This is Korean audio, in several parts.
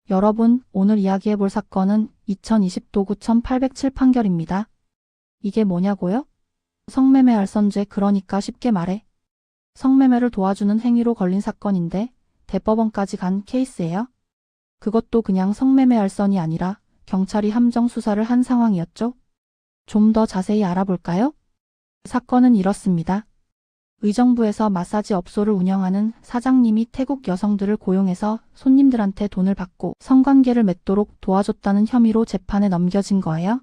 여러분, 오늘 이야기해볼 사건은 2020도 9807 판결입니다. 이게 뭐냐고요? 성매매 알선죄, 그러니까 쉽게 말해 성매매를 도와주는 행위로 걸린 사건인데 대법원까지 간 케이스예요. 그것도 그냥 성매매 알선이 아니라 경찰이 함정 수사를 한 상황이었죠. 좀 더 자세히 알아볼까요? 사건은 이렇습니다. 의정부에서 마사지 업소를 운영하는 사장님이 태국 여성들을 고용해서 손님들한테 돈을 받고 성관계를 맺도록 도와줬다는 혐의로 재판에 넘겨진 거예요.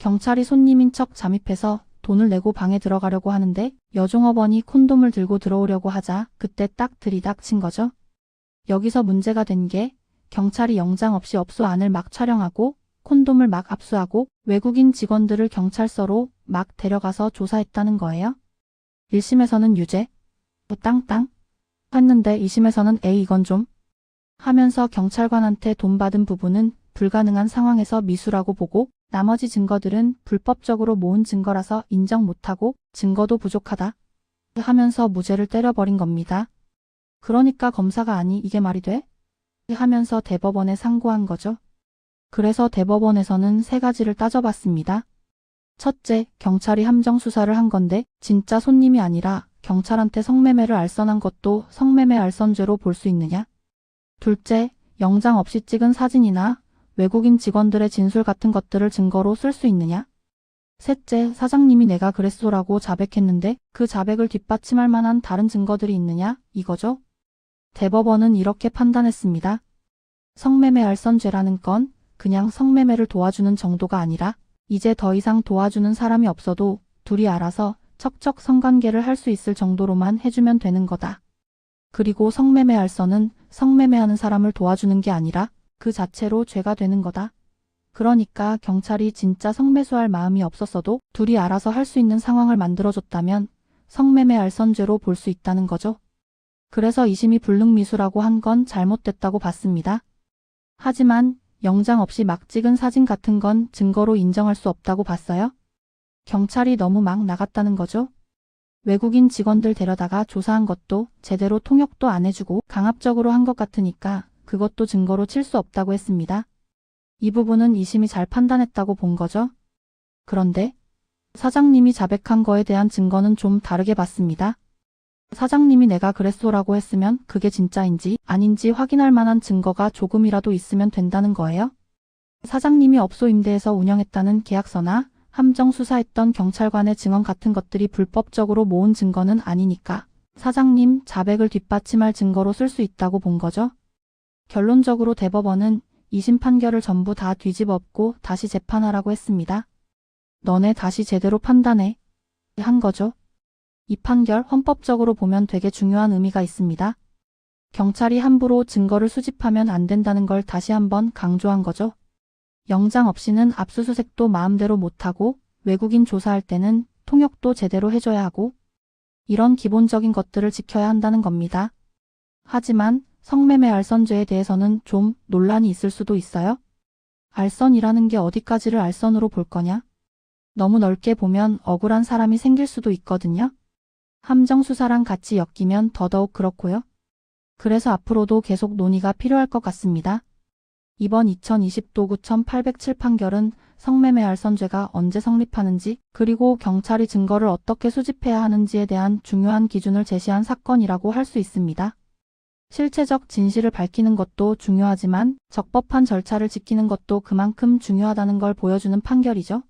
경찰이 손님인 척 잠입해서 돈을 내고 방에 들어가려고 하는데 여종업원이 콘돔을 들고 들어오려고 하자 그때 딱 들이닥친 거죠. 여기서 문제가 된 게 경찰이 영장 없이 업소 안을 막 촬영하고 콘돔을 막 압수하고 외국인 직원들을 경찰서로 막 데려가서 조사했다는 거예요. 1심에서는 유죄, 땅땅 했는데 2심에서는 에이 이건 좀 하면서 경찰관한테 돈 받은 부분은 불가능한 상황에서 미수라고 보고 나머지 증거들은 불법적으로 모은 증거라서 인정 못하고 증거도 부족하다 하면서 무죄를 때려버린 겁니다. 그러니까 검사가 아니 이게 말이 돼? 하면서 대법원에 상고한 거죠. 그래서 대법원에서는 세 가지를 따져봤습니다. 첫째, 경찰이 함정 수사를 한 건데 진짜 손님이 아니라 경찰한테 성매매를 알선한 것도 성매매 알선죄로 볼 수 있느냐? 둘째, 영장 없이 찍은 사진이나 외국인 직원들의 진술 같은 것들을 증거로 쓸 수 있느냐? 셋째, 사장님이 내가 그랬소라고 자백했는데 그 자백을 뒷받침할 만한 다른 증거들이 있느냐? 이거죠. 대법원은 이렇게 판단했습니다. 성매매 알선죄라는 건 그냥 성매매를 도와주는 정도가 아니라 이제 더 이상 도와주는 사람이 없어도 둘이 알아서 척척 성관계를 할 수 있을 정도로만 해주면 되는 거다. 그리고 성매매 알선은 성매매하는 사람을 도와주는 게 아니라 그 자체로 죄가 되는 거다. 그러니까 경찰이 진짜 성매수할 마음이 없었어도 둘이 알아서 할 수 있는 상황을 만들어줬다면 성매매 알선죄로 볼 수 있다는 거죠. 그래서 2심이 불능미수라고 한 건 잘못됐다고 봤습니다. 하지만 영장 없이 막 찍은 사진 같은 건 증거로 인정할 수 없다고 봤어요. 경찰이 너무 막 나갔다는 거죠. 외국인 직원들 데려다가 조사한 것도 제대로 통역도 안 해주고 강압적으로 한 것 같으니까 그것도 증거로 칠 수 없다고 했습니다. 이 부분은 2심이 잘 판단했다고 본 거죠. 그런데 사장님이 자백한 거에 대한 증거는 좀 다르게 봤습니다. 사장님이 내가 그랬소라고 했으면 그게 진짜인지 아닌지 확인할 만한 증거가 조금이라도 있으면 된다는 거예요. 사장님이 업소 임대해서 운영했다는 계약서나 함정 수사했던 경찰관의 증언 같은 것들이 불법적으로 모은 증거는 아니니까 사장님 자백을 뒷받침할 증거로 쓸 수 있다고 본 거죠. 결론적으로 대법원은 2심 판결을 전부 다 뒤집어 엎고 다시 재판하라고 했습니다. 너네 다시 제대로 판단해. 한 거죠. 이 판결 헌법적으로 보면 되게 중요한 의미가 있습니다. 경찰이 함부로 증거를 수집하면 안 된다는 걸 다시 한번 강조한 거죠. 영장 없이는 압수수색도 마음대로 못하고 외국인 조사할 때는 통역도 제대로 해줘야 하고 이런 기본적인 것들을 지켜야 한다는 겁니다. 하지만 성매매 알선죄에 대해서는 좀 논란이 있을 수도 있어요. 알선이라는 게 어디까지를 알선으로 볼 거냐? 너무 넓게 보면 억울한 사람이 생길 수도 있거든요. 함정 수사랑 같이 엮이면 더더욱 그렇고요. 그래서 앞으로도 계속 논의가 필요할 것 같습니다. 이번 2020도 9807 판결은 성매매 알선죄가 언제 성립하는지 그리고 경찰이 증거를 어떻게 수집해야 하는지에 대한 중요한 기준을 제시한 사건이라고 할 수 있습니다. 실체적 진실을 밝히는 것도 중요하지만 적법한 절차를 지키는 것도 그만큼 중요하다는 걸 보여주는 판결이죠.